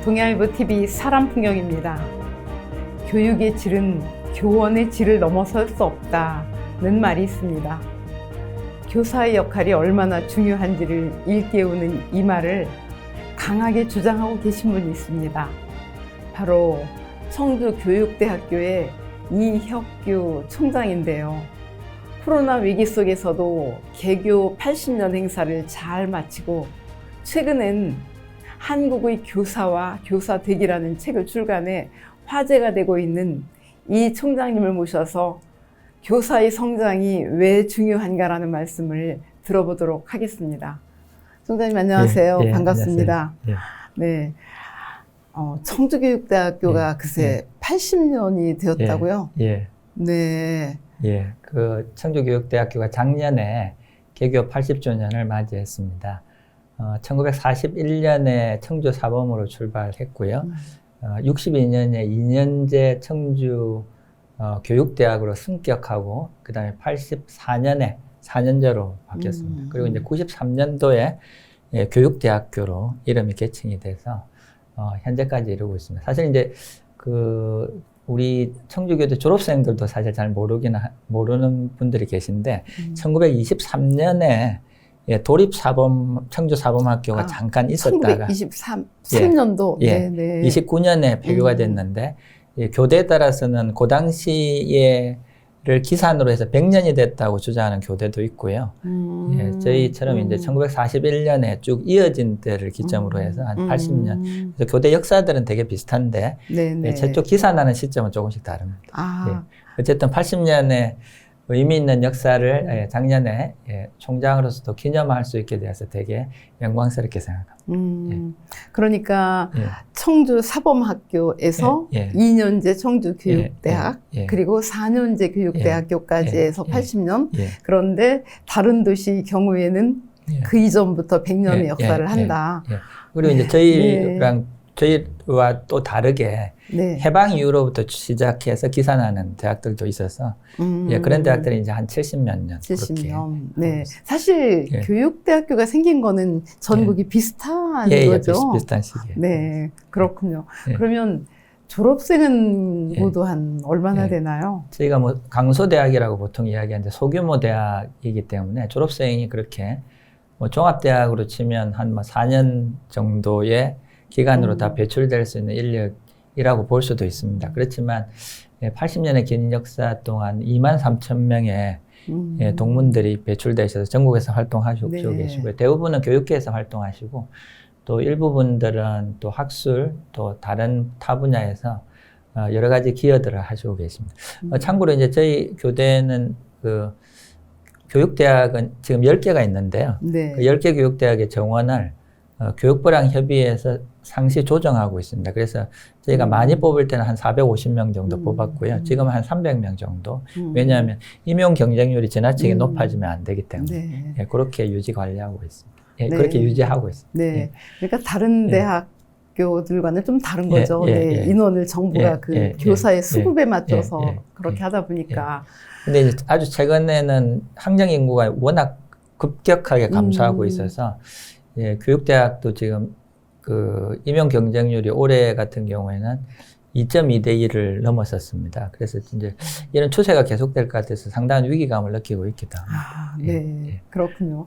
동해일보 TV 사람풍경입니다. 교육의 질은 교원의 질을 넘어설 수 없다는 말이 있습니다. 교사의 역할이 얼마나 중요한지를 일깨우는 이 말을 강하게 주장하고 계신 분이 있습니다. 바로 청주교육대학교의 이혁규 총장인데요. 코로나 위기 속에서도 개교 80년 행사를 잘 마치고 최근엔 한국의 교사와 교사되기라는 책을 출간해 화제가 되고 있는 이 총장님을 모셔서 교사의 성장이 왜 중요한가라는 말씀을 들어보도록 하겠습니다. 총장님 안녕하세요. 예, 반갑습니다. 안녕하세요. 네, 청주교육대학교가 그새 80년이 되었다고요? 예. 네. 예. 그 청주교육대학교가 작년에 개교 80주년을 맞이했습니다. 1941년에 청주 사범으로 출발했고요. 62년에 2년제 청주 교육대학으로 승격하고 그 다음에 84년에 4년제로 바뀌었습니다. 그리고 이제 93년도에 교육대학교로 이름이 개칭이 돼서 현재까지 이루고 있습니다. 사실 이제 우리 청주교대 졸업생들도 사실 잘 모르는 분들이 계신데 1923년에 도립사범, 청주사범학교가 잠깐 있었다가 1923년도 예, 29년에 폐교가 됐는데 교대에 따라서는 그 당시에를 기산으로 해서 100년이 됐다고 주장하는 교대도 있고요. 예, 저희처럼 이제 1941년에 쭉 이어진 때를 기점으로 해서 한 80년. 그래서 교대 역사들은 되게 비슷한데 예, 저쪽 기산하는 시점은 조금씩 다릅니다. 예, 어쨌든 80년에 의미 있는 역사를 작년에 총장으로서도 기념할 수 있게 되어서 되게 영광스럽게 생각합니다. 그러니까 청주 사범학교에서 2년제 청주교육대학 그리고 4년제 교육대학교까지 해서 80년 그런데 다른 도시 경우에는 그 이전부터 100년의 역사를 한다. 그리고 이제 저희와 또 다르게 해방 이후로부터 시작해서 기산하는 대학들도 있어서 그런 대학들이 이제 한 70몇 년. 70년. 네. 사실 교육대학교가 생긴 거는 전국이 비슷한 거죠. 비슷한 시기에. 네. 그렇군요. 그러면 졸업생은 모두 한 얼마나 되나요? 저희가 뭐 강소대학이라고 보통 이야기하는데 소규모 대학이기 때문에 졸업생이 그렇게 뭐 종합대학으로 치면 한 4년 정도의 기간으로 다 배출될 수 있는 인력이라고 볼 수도 있습니다. 그렇지만 80년의 긴 역사 동안 23,000명의 동문들이 배출되셔서 전국에서 활동하시고 계시고요. 대부분은 교육계에서 활동하시고 또 일부분들은 또 학술 또 다른 타 분야에서 여러 가지 기여들을 하시고 계십니다. 참고로 이제 저희 교대는 교육대학은 지금 10개가 있는데요. 그 10개 교육대학의 정원을 교육부랑 협의해서 상시 조정하고 있습니다. 그래서 저희가 많이 뽑을 때는 한 450명 정도 뽑았고요. 지금은 한 300명 정도. 왜냐하면 임용 경쟁률이 지나치게 높아지면 안 되기 때문에 그렇게 유지 관리하고 있습니다. 그렇게 유지하고 있습니다. 그러니까 다른 대학교들과는 좀 다른 거죠. 인원을 정부가 교사의 수급에 맞춰서 그렇게 하다 보니까. 근데 이제 아주 최근에는 학령 인구가 워낙 급격하게 감소하고 있어서 교육대학도 지금 임용 경쟁률이 올해 같은 경우에는 2.2대 1을 넘었었습니다. 그래서 이제 이런 추세가 계속될 것 같아서 상당한 위기감을 느끼고 있기도 합니다. 그렇군요.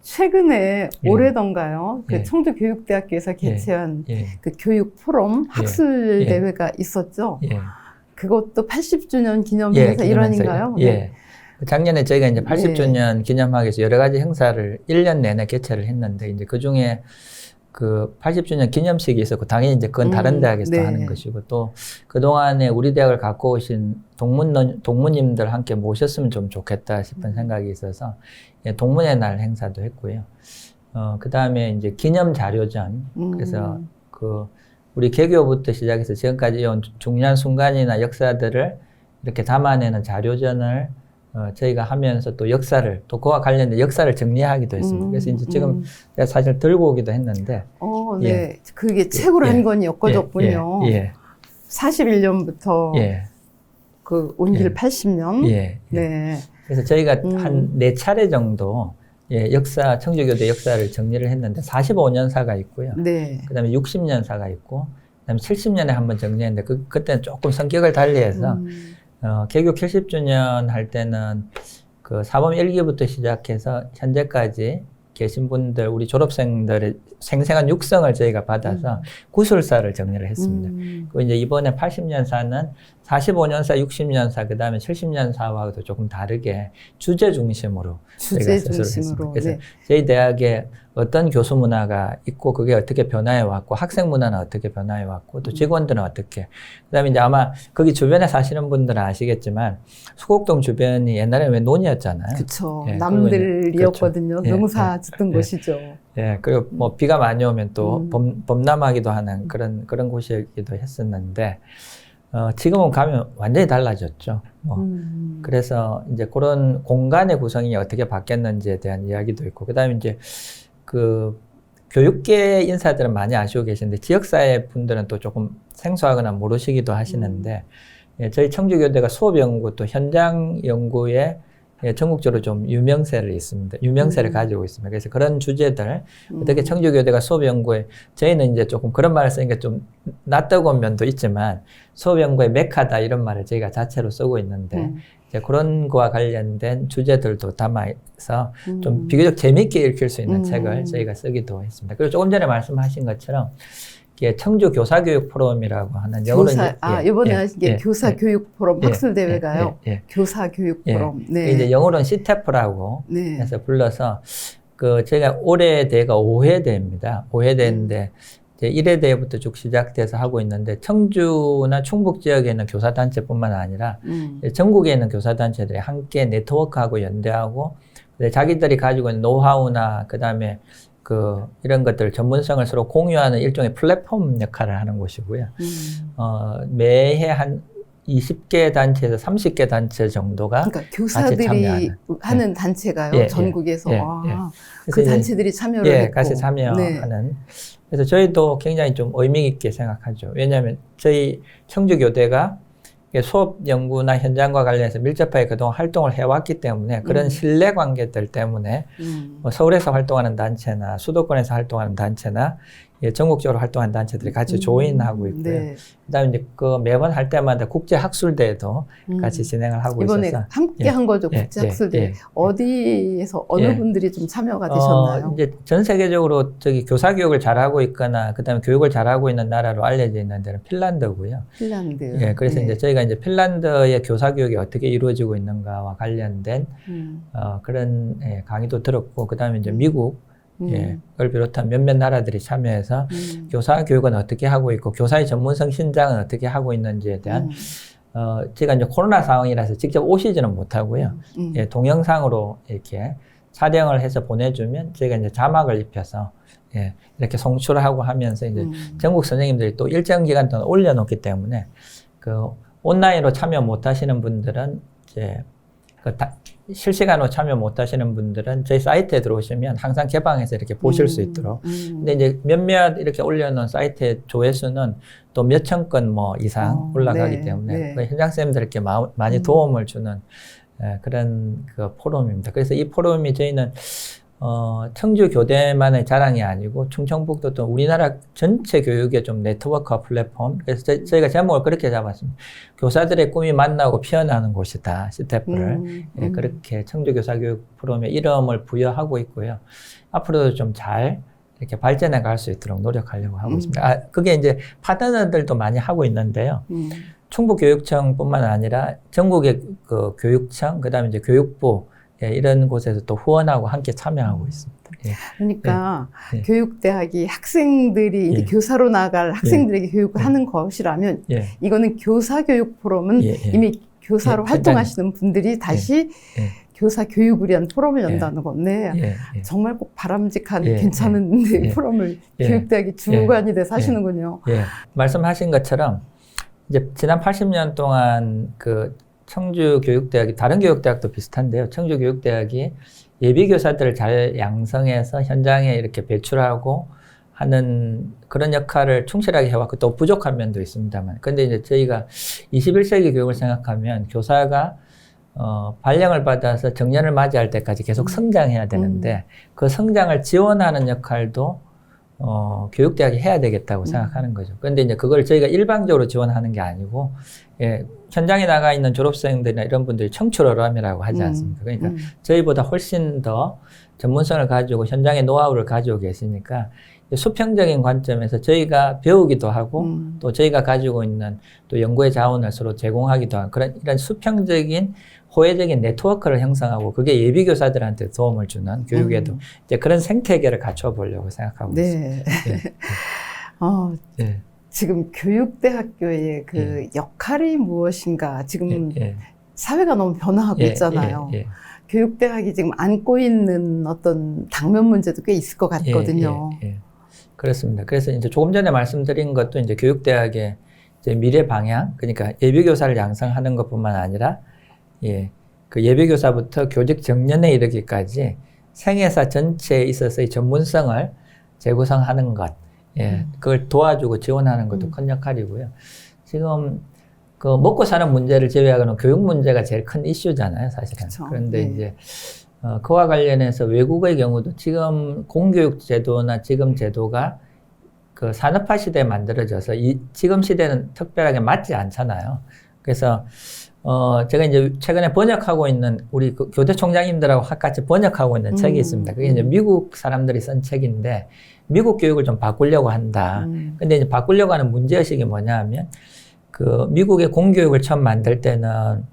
최근에 올해던가요? 청주교육대학교에서 개최한 그 교육 포럼 학술 대회가 있었죠. 그것도 80주년 기념해서 일환인가요? 작년에 저희가 이제 80주년 기념하기 위해서 여러 가지 행사를 1년 내내 개최를 했는데, 이제 그 중에 80주년 기념식이 있었고, 당연히 이제 그건 다른 대학에서 하는 것이고, 또 그동안에 우리 대학을 갖고 오신 동문님들 함께 모셨으면 좀 좋겠다 싶은 생각이 있어서, 동문의 날 행사도 했고요. 그 다음에 이제 기념 자료전, 그래서 우리 개교부터 시작해서 지금까지 온 중요한 순간이나 역사들을 이렇게 담아내는 자료전을 저희가 하면서 또 역사를, 또 그와 관련된 역사를 정리하기도 했습니다. 그래서 이제 지금 제가 사실 들고 오기도 했는데. 그게 책으로 한 권 엮어줬군요. 41년부터 온 길 80년. 그래서 저희가 한 4차례 정도 청주교대 역사를 정리를 했는데 45년사가 있고요. 네. 그다음에 60년사가 있고, 그다음에 70년에 한번 정리했는데 그때는 조금 성격을 달리해서 개교 70주년 할 때는 그 사범 1기부터 시작해서 현재까지 계신 분들, 우리 졸업생들의 생생한 육성을 저희가 받아서 구술사를 정리를 했습니다. 그리고 이제 이번에 80년사는 45년사, 60년사, 그 다음에 70년사와도 조금 다르게 주제 중심으로 저희가 스스로 했습니다. 그래서 네. 저희 대학에 어떤 교수 문화가 있고 그게 어떻게 변화해 왔고 학생 문화는 어떻게 변화해 왔고 또 직원들은 어떻게, 그다음에 이제 아마 거기 주변에 사시는 분들은 아시겠지만 수곡동 주변이 옛날에 왜 논이었잖아요. 그렇죠. 남들이었거든요. 그렇죠. 농사 짓던 곳이죠. 그리고 뭐 비가 많이 오면 또 범람하기도 하는 그런 곳이기도 했었는데 지금은 가면 완전히 달라졌죠. 그래서 이제 그런 공간의 구성이 어떻게 바뀌었는지에 대한 이야기도 있고, 그다음에 이제 그 교육계 인사들은 많이 아시고 계시는데 지역사회 분들은 또 조금 생소하거나 모르시기도 하시는데 저희 청주교대가 수업 연구 또 현장 연구에 전국적으로 좀 유명세를 가지고 있습니다. 그래서 그런 주제들, 어떻게 청주교대가 수업 연구에, 저희는 이제 조금 그런 말을 쓰니까 좀 낯뜨거운 면도 있지만 수업 연구의 메카다 이런 말을 저희가 자체로 쓰고 있는데 이제 그런 거와 관련된 주제들도 담아서 좀 비교적 재미있게 읽힐 수 있는 책을 저희가 쓰기도 했습니다. 그리고 조금 전에 말씀하신 것처럼 청주 교사교육 포럼이라고 하는 이번에 하신 게 교사교육 포럼 학술 대회가요. 교사교육 포럼. 네. 이제 영어로는 CTEP라고 해서 불러서 저희가 올해 대회가 5회 대회입니다. 5회 대회인데 이제 1회 대회부터 쭉 시작돼서 하고 있는데 청주나 충북 지역에 있는 교사단체뿐만 아니라 전국에 있는 교사단체들이 함께 네트워크하고 연대하고 자기들이 가지고 있는 노하우나 그다음에 이런 것들 전문성을 서로 공유하는 일종의 플랫폼 역할을 하는 곳이고요. 매해 한 20개 단체에서 30개 단체 정도가 그러니까 교사들이 하는 단체가요. 전국에서. 그 단체들이 참여를 했고. 같이 참여하는. 그래서 저희도 굉장히 좀 의미 있게 생각하죠. 왜냐하면 저희 청주교대가 수업 연구나 현장과 관련해서 밀접하게 그동안 활동을 해왔기 때문에 그런 신뢰 관계들 때문에 뭐 서울에서 활동하는 단체나 수도권에서 활동하는 단체나 전국적으로 활동하는 단체들이 같이 조인하고 있고요. 그다음에 이제 매번 할 때마다 국제 학술대회도 같이 진행을 하고 이번에 있어서 함께 한 거죠. 국제 학술대회. 어디에서 어느 분들이 좀 참여가 되셨나요? 이제 전 세계적으로 교사 교육을 잘하고 있거나 그다음에 교육을 잘하고 있는 나라로 알려져 있는 데는 핀란드고요. 핀란드. 그래서 이제 저희가 이제 핀란드의 교사 교육이 어떻게 이루어지고 있는가와 관련된 그런 강의도 들었고, 그다음에 이제 미국 을 비롯한 몇몇 나라들이 참여해서 교사 교육은 어떻게 하고 있고 교사의 전문성 신장은 어떻게 하고 있는지에 대한 제가 이제 코로나 상황이라서 직접 오시지는 못하고요. 동영상으로 이렇게 촬영을 해서 보내주면 저희가 이제 자막을 입혀서 이렇게 송출하고 하면서 이제 전국 선생님들이 또 일정 기간 동안 올려놓기 때문에 온라인으로 참여 못하시는 분들은 이제 실시간으로 참여 못하시는 분들은 저희 사이트에 들어오시면 항상 개방해서 이렇게 보실 수 있도록. 근데 이제 몇몇 이렇게 올려놓은 사이트의 조회수는 또 몇천 건 이상 올라가기 때문에 현장 쌤들께 많이 도움을 주는 그런 포럼입니다. 그래서 이 포럼이 저희는 청주 교대만의 자랑이 아니고 충청북도 또 우리나라 전체 교육의 좀 네트워크와 플랫폼. 그래서 저희가 제목을 그렇게 잡았습니다. 교사들의 꿈이 만나고 피어나는 곳이다. CTEP를 그렇게 청주 교사교육 포럼의 이름을 부여하고 있고요. 앞으로도 좀 잘 이렇게 발전해 갈 수 있도록 노력하려고 하고 있습니다. 그게 이제 파트너들도 많이 하고 있는데요. 충북교육청뿐만 아니라 전국의 교육청, 그다음에 이제 교육부 이런 곳에서 또 후원하고 함께 참여하고 있습니다. 그러니까 교육대학이 학생들이 이제 교사로 나갈 학생들에게 교육을 하는 것이라면 이거는 교사교육 포럼은 이미 교사로 활동하시는 분들이 다시 교사 교육을 위한 포럼을 연다는 건데 정말 꼭 바람직한 괜찮은 포럼을 교육대학이 주관이 돼서 하시는군요. 말씀하신 것처럼 이제 지난 80년 동안 청주교육대학이 다른 교육대학도 비슷한데요. 청주교육대학이 예비교사들을 잘 양성해서 현장에 이렇게 배출하고 하는 그런 역할을 충실하게 해왔고 또 부족한 면도 있습니다만. 근데 이제 저희가 21세기 교육을 생각하면 교사가 발령을 받아서 정년을 맞이할 때까지 계속 성장해야 되는데 그 성장을 지원하는 역할도 교육대학이 해야 되겠다고 생각하는 거죠. 그런데 이제 그걸 저희가 일방적으로 지원하는 게 아니고, 예, 현장에 나가 있는 졸업생들이나 이런 분들이 청출어람이라고 하지 않습니까? 그러니까 저희보다 훨씬 더 전문성을 가지고 현장의 노하우를 가지고 계시니까 수평적인 관점에서 저희가 배우기도 하고 또 저희가 가지고 있는 또 연구의 자원을 서로 제공하기도 하고 그런 이런 수평적인 호혜적인 네트워크를 형성하고 그게 예비교사들한테 도움을 주는 교육에도 이제 그런 생태계를 갖춰보려고 생각하고 있습니다. 네. 지금 교육대학교의 그 역할이 무엇인가 지금 사회가 너무 변화하고 있잖아요. 교육대학이 지금 안고 있는 어떤 당면 문제도 꽤 있을 것 같거든요. 그렇습니다. 그래서 이제 조금 전에 말씀드린 것도 이제 교육대학의 이제 미래 방향, 그러니까 예비교사를 양성하는 것뿐만 아니라 그 예비교사부터 교직 정년에 이르기까지 생애사 전체에 있어서의 전문성을 재구성하는 것, 그걸 도와주고 지원하는 것도 큰 역할이고요. 지금 그 먹고 사는 문제를 제외하고는 교육 문제가 제일 큰 이슈잖아요, 사실은. 그쵸. 그런데 이제 그와 관련해서 외국의 경우도 지금 공교육 제도나 지금 제도가 그 산업화 시대에 만들어져서 지금 시대는 특별하게 맞지 않잖아요. 그래서 제가 이제 최근에 번역하고 있는 우리 그 교대 총장님들하고 같이 번역하고 있는 책이 있습니다. 그게 이제 미국 사람들이 쓴 책인데 미국 교육을 좀 바꾸려고 한다. 근데 이제 바꾸려고 하는 문제의식이 뭐냐 하면 그 미국의 공교육을 처음 만들 때는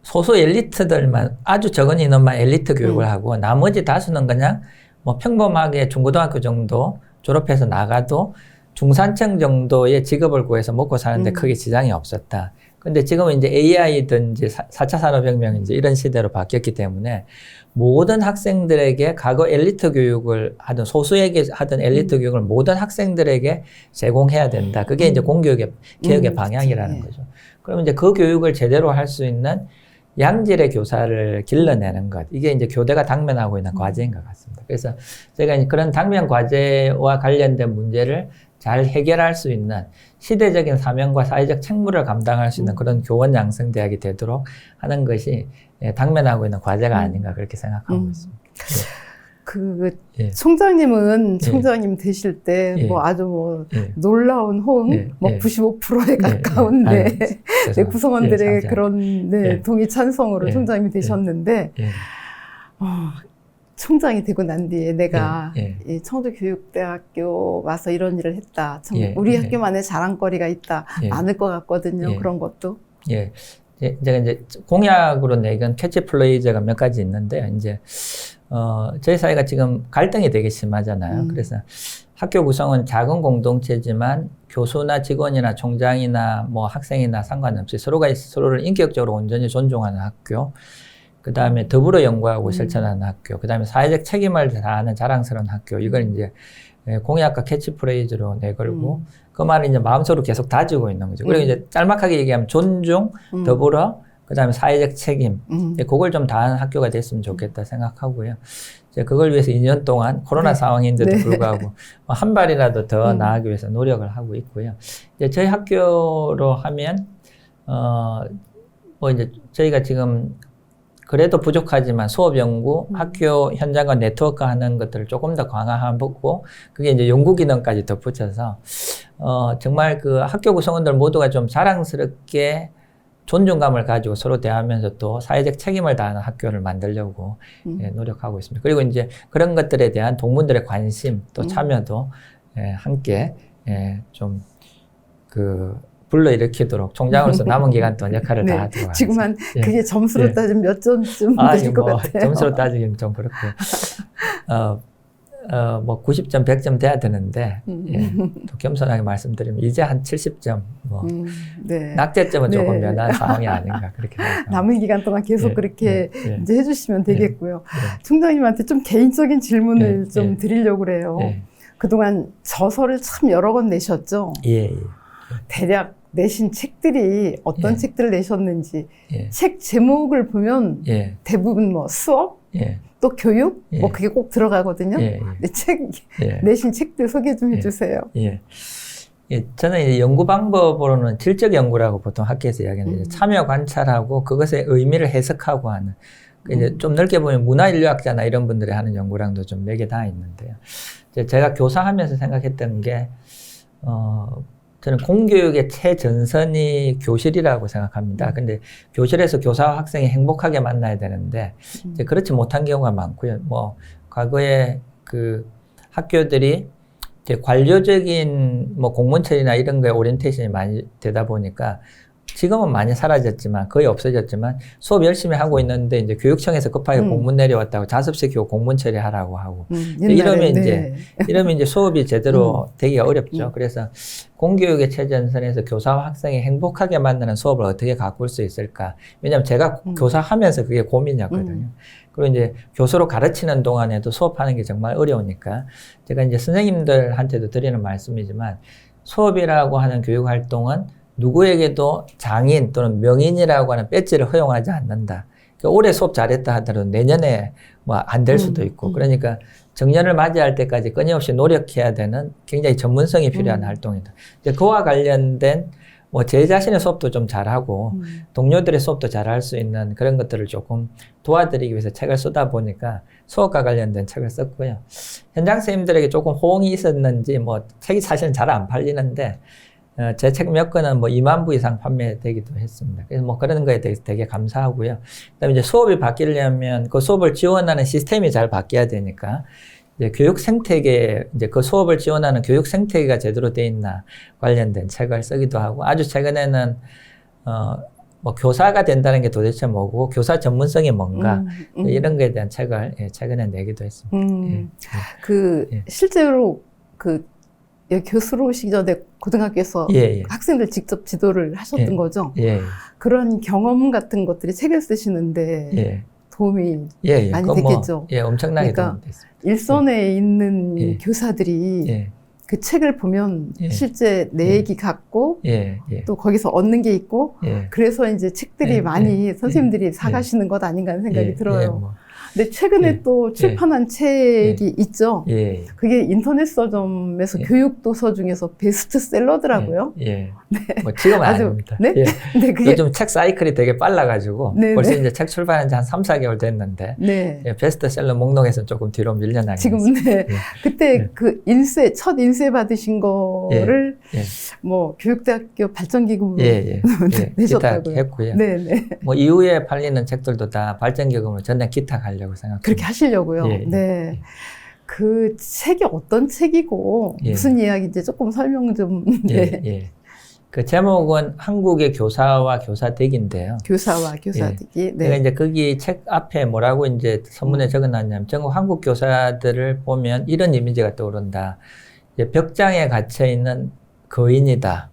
소수 엘리트들만 아주 적은 인원만 엘리트 교육을 하고 나머지 다수는 그냥 뭐 평범하게 중고등학교 정도 졸업해서 나가도 중산층 정도의 직업을 구해서 먹고 사는데 크게 지장이 없었다. 근데 지금은 이제 AI든지 4차 산업혁명인지 이런 시대로 바뀌었기 때문에 모든 학생들에게 과거 엘리트 교육을 하던 소수에게 하던 엘리트 교육을 모든 학생들에게 제공해야 된다. 그게 이제 공교육의 개혁의 방향이라는 거죠. 그러면 이제 그 교육을 제대로 할 수 있는 양질의 교사를 길러내는 것. 이게 이제 교대가 당면하고 있는 과제인 것 같습니다. 그래서 제가 이제 그런 당면 과제와 관련된 문제를 잘 해결할 수 있는 시대적인 사명과 사회적 책무를 감당할 수 있는 그런 교원 양성대학이 되도록 하는 것이 당면하고 있는 과제가 아닌가 그렇게 생각하고 있습니다. 총장님은 총장님 되실 때 뭐 아주 뭐 놀라운 호응, 뭐 95%에 가까운데 구성원들의 그런 동의 찬성으로 총장님이 되셨는데 총장이 되고 난 뒤에 내가 이 청주교육대학교 와서 이런 일을 했다. 우리 학교만의 자랑거리가 있다. 많을 것 같거든요. 그런 것도. 제가 이제 공약으로 내건 캐치플레이즈가 몇 가지 있는데 이제 저희 사회가 지금 갈등이 되게 심하잖아요. 그래서 학교 구성은 작은 공동체지만 교수나 직원이나 총장이나 뭐 학생이나 상관없이 서로가 서로를 인격적으로 온전히 존중하는 학교. 그 다음에 더불어 연구하고 실천하는 학교, 그 다음에 사회적 책임을 다하는 자랑스러운 학교, 이걸 이제 공약과 캐치프레이즈로 내걸고, 그 말을 이제 마음속으로 계속 다지고 있는 거죠. 그리고 이제 짤막하게 얘기하면 존중, 더불어, 그 다음에 사회적 책임, 그걸 좀 다하는 학교가 됐으면 좋겠다 생각하고요. 이제 그걸 위해서 2년 동안 코로나 상황인데도 불구하고 한 발이라도 더 나아가기 위해서 노력을 하고 있고요. 이제 저희 학교로 하면, 뭐 이제 저희가 지금 그래도 부족하지만 수업 연구, 학교 현장과 네트워크 하는 것들을 조금 더 강화하고, 그게 이제 연구 기능까지 덧붙여서, 정말 그 학교 구성원들 모두가 좀 자랑스럽게 존중감을 가지고 서로 대하면서 또 사회적 책임을 다하는 학교를 만들려고 노력하고 있습니다. 그리고 이제 그런 것들에 대한 동문들의 관심 또 참여도 함께 좀 불러일으키도록 총장으로서 남은 기간 동안 역할을 다하도록 하겠습니다. 지금 한 그게 점수로 따지면 몇 점쯤 되실 것 같아요? 점수로 따지기는 좀 그렇고요. 뭐 90점, 100점 돼야 되는데 또 겸손하게 말씀드리면 이제 한 70점, 뭐 낙제점은 조금 면한 상황이 아닌가 그렇게 생각합니다. 남은 기간 동안 계속 그렇게 이제 해주시면 되겠고요. 총장님한테 좀 개인적인 질문을 좀 드리려고 그래요. 그동안 저서를 참 여러 권 내셨죠? 대략 내신 책들이 어떤 책들을 내셨는지 책 제목을 보면 대부분 뭐 수업 또 교육 뭐 그게 꼭 들어가거든요. 책 내신 책들 소개 좀 해주세요. 예, 저는 이제 연구 방법으로는 질적 연구라고 보통 학계에서 이야기하는데 참여 관찰하고 그것의 의미를 해석하고 하는 이제 좀 넓게 보면 문화인류학자나 이런 분들이 하는 연구랑도 좀 맥이 다 있는데요. 이제 제가 교사하면서 생각했던 게 저는 공교육의 최전선이 교실이라고 생각합니다. 근데 교실에서 교사와 학생이 행복하게 만나야 되는데 이제 그렇지 못한 경우가 많고요. 뭐 과거에 그 학교들이 이제 관료적인 뭐 공문 처리나 이런 거에 오리엔테이션이 많이 되다 보니까 지금은 많이 사라졌지만 거의 없어졌지만 수업 열심히 하고 있는데 이제 교육청에서 급하게 공문 내려왔다고 자습시키고 공문 처리하라고 하고 이러면 이제 수업이 제대로 되기가 어렵죠. 그래서 공교육의 최전선에서 교사와 학생이 행복하게 만나는 수업을 어떻게 가꿀 수 있을까? 왜냐하면 제가 교사하면서 그게 고민이었거든요. 그리고 이제 교수로 가르치는 동안에도 수업하는 게 정말 어려우니까 제가 이제 선생님들한테도 드리는 말씀이지만 수업이라고 하는 교육 활동은 누구에게도 장인 또는 명인이라고 하는 배지를 허용하지 않는다. 그러니까 올해 수업 잘했다 하더라도 내년에 뭐 안 될 수도 있고 그러니까 정년을 맞이할 때까지 끊임없이 노력해야 되는 굉장히 전문성이 필요한 활동이다. 이제 그와 관련된 뭐 제 자신의 수업도 좀 잘하고 동료들의 수업도 잘할 수 있는 그런 것들을 조금 도와드리기 위해서 책을 쓰다 보니까 수업과 관련된 책을 썼고요. 현장 선생님들에게 조금 호응이 있었는지 뭐 책이 사실은 잘 안 팔리는데 제 책 몇 권은 뭐 2만 부 이상 판매되기도 했습니다. 그래서 뭐 그런 거에 대해서 되게 감사하고요. 그다음에 이제 수업이 바뀌려면 그 수업을 지원하는 시스템이 잘 바뀌어야 되니까 이제 교육 생태계, 이제 그 수업을 지원하는 교육 생태계가 제대로 돼 있나 관련된 책을 쓰기도 하고 아주 최근에는 뭐 교사가 된다는 게 도대체 뭐고 교사 전문성이 뭔가 이런 거에 대한 책을 최근에 내기도 했습니다. 실제로 교수로 오시기 전에 고등학교에서 학생들 직접 지도를 하셨던 거죠? 그런 경험 같은 것들이 책을 쓰시는데 도움이 많이 됐겠죠? 엄청나게 그러니까 도움이 됐습니다. 일선에 있는 교사들이 그 책을 보면 실제 내 얘기 같고 또 거기서 얻는 게 있고 그래서 이제 책들이 많이 선생님들이 사가시는 것 아닌가 하는 생각이 들어요. 근데 최근에 또 출판한 책이 있죠. 그게 인터넷 서점에서 교육 도서 중에서 베스트셀러더라고요. 뭐 지금은 아닙니다. 근데 그게 요즘 책 사이클이 되게 빨라가지고 벌써 이제 책 출판한 지 한 3, 4개월 됐는데 베스트셀러 목록에서 조금 뒤로 밀려나게 지금 그때 그 첫 인쇄 받으신 거를 뭐 교육대학교 발전기금으로 내셨다고요. 했고요. 뭐 이후에 팔리는 책들도 다 발전기금으로 전액 기탁하려고 생각합니다. 그렇게 하시려고요. 그 책이 어떤 책이고 무슨 이야기인지 조금 설명 좀. 그 제목은 한국의 교사와 교사되기인데요. 교사와 교사되기. 제가 이제 거기 책 앞에 뭐라고 이제 선문에 적어놨냐면 전국 한국 교사들을 보면 이런 이미지가 떠오른다. 이제 벽장에 갇혀 있는 거인이다.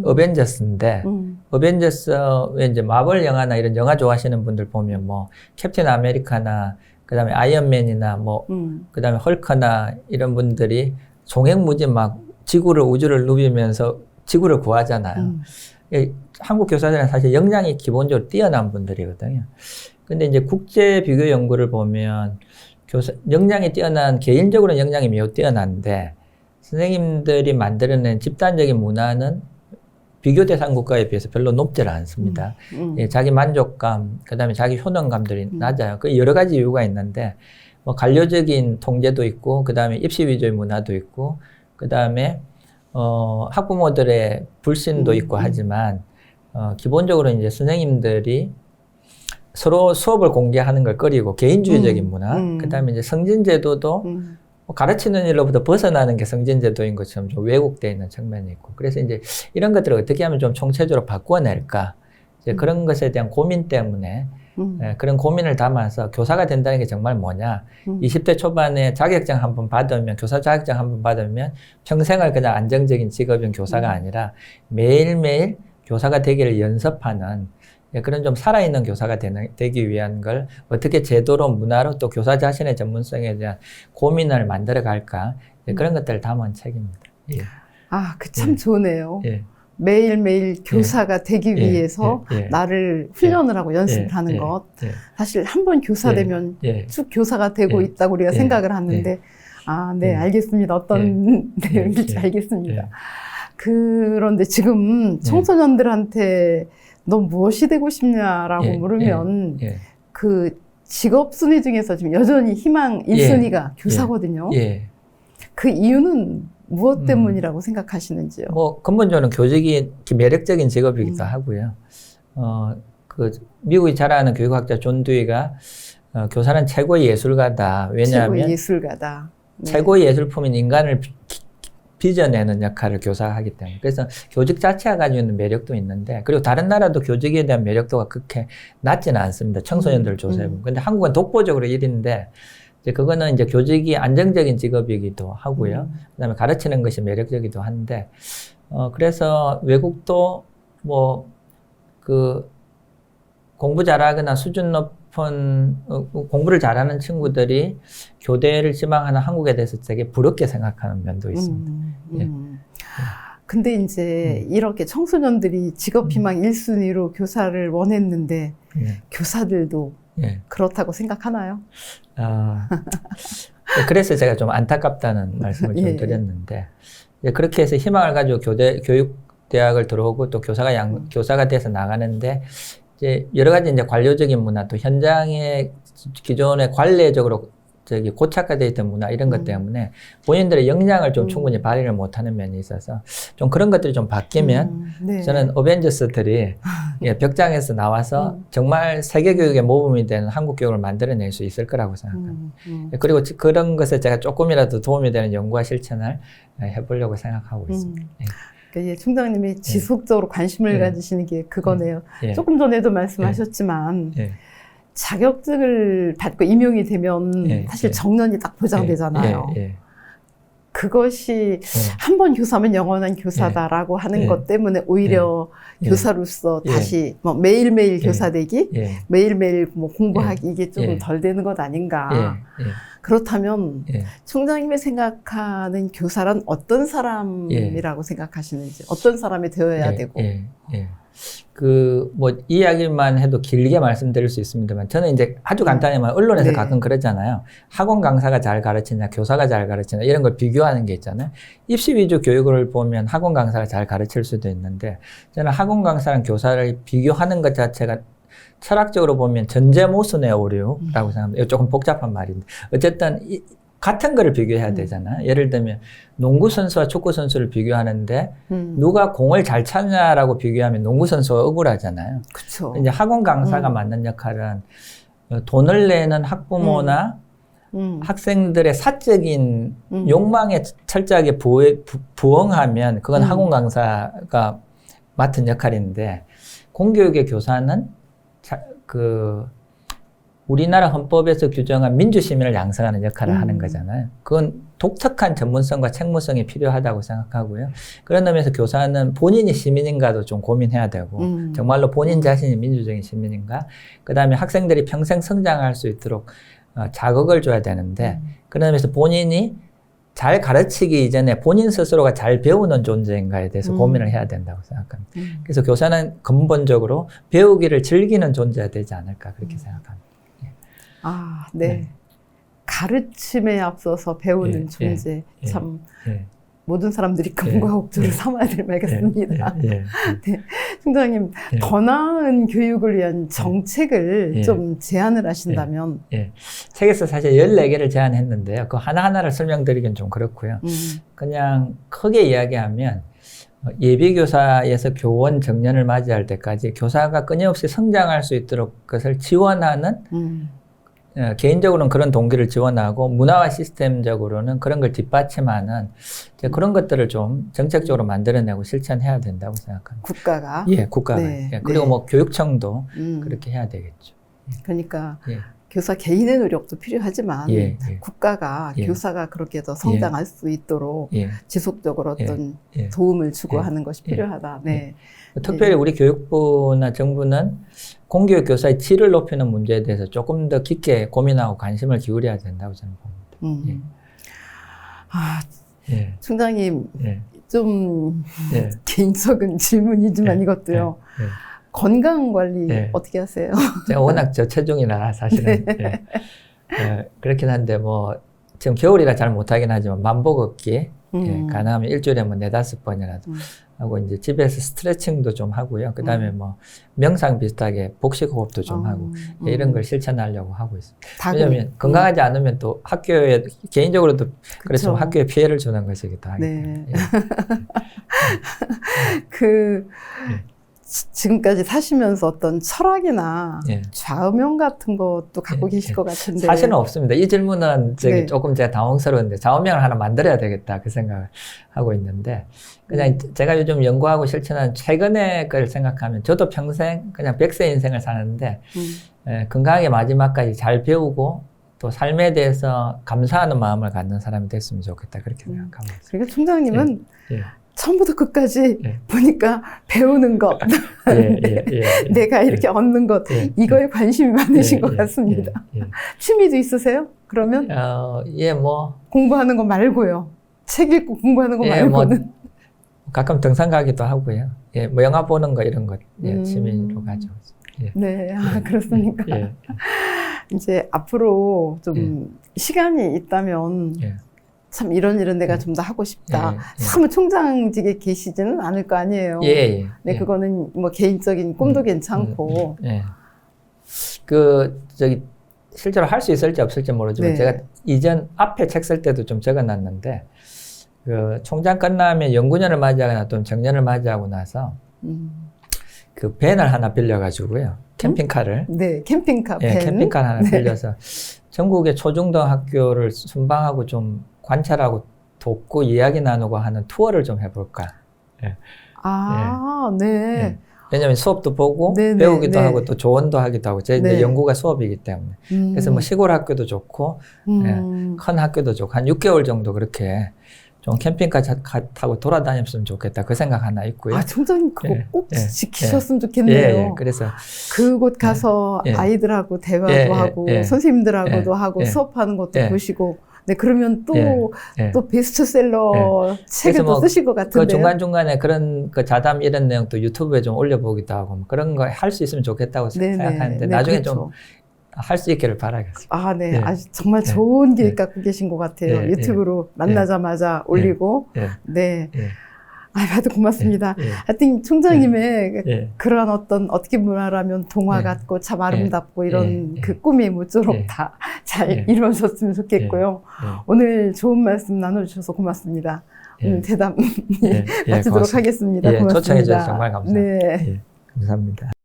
어벤져스인데 어벤져스 왜 이제 마블 영화나 이런 영화 좋아하시는 분들 보면 뭐 캡틴 아메리카나 그다음에 아이언맨이나 뭐 그다음에 헐크나 이런 분들이 종횡무진 막 지구를 우주를 누비면서 지구를 구하잖아요. 한국 교사들은 사실 역량이 기본적으로 뛰어난 분들이거든요. 근데 이제 국제 비교 연구를 보면 역량이 뛰어난 개인적으로는 역량이 매우 뛰어난데 선생님들이 만들어낸 집단적인 문화는 비교 대상 국가에 비해서 별로 높지 않습니다. 자기 만족감, 그 다음에 자기 효능감들이 낮아요. 그 여러 가지 이유가 있는데, 뭐 관료적인 통제도 있고, 그 다음에 입시 위주의 문화도 있고, 그 다음에 학부모들의 불신도 있고 하지만, 기본적으로 이제 선생님들이 서로 수업을 공개하는 걸 꺼리고 개인주의적인 문화, 그 다음에 이제 성진제도도 가르치는 일로부터 벗어나는 게 성진제도인 것처럼 좀 왜곡되어 있는 측면이 있고 그래서 이제 이런 것들을 어떻게 하면 좀 총체적으로 바꿔낼까 이제 그런 것에 대한 고민 때문에 그런 고민을 담아서 교사가 된다는 게 정말 뭐냐 20대 초반에 자격증 한번 받으면 교사 자격증 한번 받으면 평생을 그냥 안정적인 직업인 교사가 아니라 매일매일 교사가 되기를 연습하는 그런 좀 살아있는 교사가 되기 위한 걸 어떻게 제도로 문화로 또 교사 자신의 전문성에 대한 고민을 만들어 갈까 그런 것들을 담은 책입니다. 그 참 좋네요. 매일매일 교사가 되기 위해서 나를 훈련을 하고 연습을 하는 것. 사실 한 번 교사 되면 쭉 교사가 되고 있다고 우리가 생각을 하는데 아, 네, 알겠습니다. 어떤 내용인지 알겠습니다. 그런데 지금 청소년들한테 너 무엇이 되고 싶냐라고 물으면 그 직업 순위 중에서 지금 여전히 희망 1순위가 교사거든요. 그 이유는 무엇 때문이라고 생각하시는지요? 뭐 근본적으로 교직이 매력적인 직업이기도 하고요. 그 미국이 잘 아는 교육학자 존 듀이가 교사는 최고의 예술가다. 왜냐하면 최고의 예술가다. 최고의 예술품인 인간을 빚어내는 역할을 교사가 하기 때문에. 그래서 교직 자체가 가지고 있는 매력도 있는데, 그리고 다른 나라도 교직에 대한 매력도가 그렇게 낮지는 않습니다. 청소년들 조사해보면. 근데 한국은 독보적으로 1위인데, 이제 그거는 이제 교직이 안정적인 직업이기도 하고요. 그 다음에 가르치는 것이 매력적이기도 한데, 그래서 외국도 뭐, 공부 잘하거나 수준 높은, 공부를 잘하는 친구들이 교대를 지망하는 한국에 대해서 되게 부럽게 생각하는 면도 있습니다. 근데 이제 이렇게 청소년들이 직업 희망 1순위로 교사를 원했는데, 교사들도 그렇다고 생각하나요? 그래서 제가 좀 안타깝다는 말씀을 좀 드렸는데, 그렇게 해서 희망을 가지고 교육대학을 들어오고 또 교사가 돼서 나가는데, 이제 여러 가지 이제 관료적인 문화, 또 현장의 기존의 관례적으로 고착화되어 있던 문화 이런 것 때문에 본인들의 역량을 좀 충분히 발휘를 못하는 면이 있어서 좀 그런 것들이 좀 바뀌면 저는 어벤져스들이 벽장에서 나와서 정말 세계 교육의 모범이 되는 한국 교육을 만들어낼 수 있을 거라고 생각합니다. 그리고 그런 것에 제가 조금이라도 도움이 되는 연구와 실천을 해보려고 생각하고 있습니다. 그러니까 총장님이 지속적으로 관심을 가지시는 게 그거네요. 조금 전에도 말씀하셨지만 자격증을 받고 임용이 되면 사실 정년이 딱 보장되잖아요. 그것이 한 번 교사면 영원한 교사다라고 하는 것 때문에 오히려 교사로서 다시 뭐 매일매일 교사 되기, 매일매일 뭐 공부하기 이게 좀 덜 되는 것 아닌가. 그렇다면 총장님이 생각하는 교사란 어떤 사람이라고 생각하시는지, 어떤 사람이 되어야 되고. 뭐, 이야기만 해도 길게 말씀드릴 수 있습니다만, 저는 이제 아주 간단히 말하면 언론에서 가끔 그러잖아요. 학원 강사가 잘 가르치냐, 교사가 잘 가르치냐, 이런 걸 비교하는 게 있잖아요. 입시 위주 교육을 보면 학원 강사가 잘 가르칠 수도 있는데, 저는 학원 강사랑 교사를 비교하는 것 자체가 철학적으로 보면 전제모순의 오류라고 생각합니다. 이거 조금 복잡한 말인데. 어쨌든, 같은 거를 비교해야 되잖아요. 예를 들면 농구 선수와 축구 선수를 비교하는데 누가 공을 잘 차냐라고 비교하면 농구 선수가 억울하잖아요. 그렇죠. 이제 학원 강사가 맡는 역할은 돈을 내는 학부모나 학생들의 사적인 욕망에 철저하게 부응하면 그건 학원 강사가 맡은 역할인데, 공교육의 교사는 우리나라 헌법에서 규정한 민주시민을 양성하는 역할을 하는 거잖아요. 그건 독특한 전문성과 책무성이 필요하다고 생각하고요. 그런 의미에서 교사는 본인이 시민인가도 좀 고민해야 되고, 정말로 본인 자신이 민주적인 시민인가? 그 다음에 학생들이 평생 성장할 수 있도록 자극을 줘야 되는데, 그런 의미에서 본인이 잘 가르치기 이전에 본인 스스로가 잘 배우는 존재인가에 대해서 고민을 해야 된다고 생각합니다. 그래서 교사는 근본적으로 배우기를 즐기는 존재가 되지 않을까, 그렇게 생각합니다. 가르침에 앞서서 배우는 존재. 참, 모든 사람들이 금과 옥조를 삼아야 될 말겠습니다. 총장님, 더 나은 교육을 위한 정책을 좀 제안을 하신다면. 책에서 사실 14개를 제안했는데요. 그 하나하나를 설명드리긴 좀 그렇고요. 그냥 크게 이야기하면, 예비교사에서 교원 정년을 맞이할 때까지 교사가 끊임없이 성장할 수 있도록 그것을 지원하는, 개인적으로는 그런 동기를 지원하고 문화와 시스템적으로는 그런 걸 뒷받침하는 그런 것들을 좀 정책적으로 만들어내고 실천해야 된다고 생각합니다. 국가가? 국가가. 그리고 뭐 교육청도 그렇게 해야 되겠죠. 그러니까 교사 개인의 노력도 필요하지만 국가가 교사가 그렇게 더 성장할 수 있도록 지속적으로 어떤 도움을 주고 하는 것이 필요하다. 특별히 우리 교육부나 정부는 공교육 교사의 질을 높이는 문제에 대해서 조금 더 깊게 고민하고 관심을 기울여야 된다고 저는 봅니다. 총장님, 좀 개인적인 질문이지만 이것도요. 건강관리 어떻게 하세요? 제가 워낙 저체중이라 사실은 그렇긴 한데 뭐 지금 겨울이라 잘 못하긴 하지만 만보 걷기 가능하면 일주일에 뭐 4-5번이라도 하고 이제 집에서 스트레칭도 좀 하고요. 그 다음에 뭐 명상 비슷하게 복식 호흡도 좀 하고 이런 걸 실천하려고 하고 있습니다. 왜냐하면 건강하지 않으면 또 학교에 개인적으로도 그렇지만 학교에 피해를 주는 것이기도 하기 때문에. 지금까지 사시면서 어떤 철학이나 좌우명 같은 것도 갖고 계실 것 같은데. 사실은 없습니다. 이 질문은 조금 제가 당황스러운데 좌우명을 하나 만들어야 되겠다 그 생각을 하고 있는데 그냥 제가 요즘 연구하고 실천하는 최근의 걸 생각하면 저도 평생 그냥 100세 인생을 사는데 건강하게 마지막까지 잘 배우고 또 삶에 대해서 감사하는 마음을 갖는 사람이 됐으면 좋겠다 그렇게 생각하고 있습니다. 그러니까 총장님은 처음부터 끝까지 보니까 배우는 것, 내가 이렇게 얻는 것, 이거에 관심이 많으신 것 같습니다. 취미도 있으세요? 그러면? 공부하는 거 말고요. 책 읽고 공부하는 거 말고는? 가끔 등산 가기도 하고요. 뭐 영화 보는 거 이런 것 취미로 가지고 있습니다. 네, 그렇습니까? 이제 앞으로 좀 시간이 있다면 참 이런 일은 내가 좀 더 하고 싶다. 사무총장직에 계시지는 않을 거 아니에요. 그거는 뭐 개인적인 꿈도 괜찮고. 실제로 할 수 있을지 없을지 모르지만 제가 이전 앞에 책 쓸 때도 좀 적어놨는데 총장 끝나면 연구년을 맞이하거나 또는 정년을 맞이하고 나서 그 밴을 하나 빌려가지고요. 캠핑카를. 캠핑카 밴. 캠핑카 하나 빌려서 전국의 초중등 학교를 순방하고 좀 관찰하고 돕고 이야기 나누고 하는 투어를 좀 해볼까. 왜냐하면 수업도 보고 배우기도 하고 또 조언도 하기도 하고 제 이제 연구가 수업이기 때문에 그래서 뭐 시골 학교도 좋고 큰 학교도 좋고 한 6개월 정도 그렇게 좀 캠핑카 타고 돌아다녔으면 좋겠다 그 생각 하나 있고요. 총장님 그거 꼭 지키셨으면 좋겠네요. 그래서 그곳 가서 아이들하고 대화도 하고 선생님들하고도 하고 수업하는 것도 보시고 그러면 또 베스트셀러 책을 또 쓰실 것 같은데요. 그 중간중간에 그런 그 자담 이런 내용도 유튜브에 좀 올려보기도 하고 뭐 그런 거 할 수 있으면 좋겠다고 생각하는데 나중에 좀 할 수 있기를 바라겠습니다. 아주 정말 좋은 계획 갖고 계신 것 같아요. 유튜브로 만나자마자 올리고. 아주 고맙습니다. 하여튼 총장님의 그런 어떻게 말하면 동화 같고 참 아름답고 이런 그 꿈이 모쪼록 다 잘 이루어졌으면 좋겠고요. 오늘 좋은 말씀 나눠주셔서 고맙습니다. 대담 마치도록 하겠습니다. 고맙습니다. 초청해 주셔서 정말 감사합니다. 감사합니다.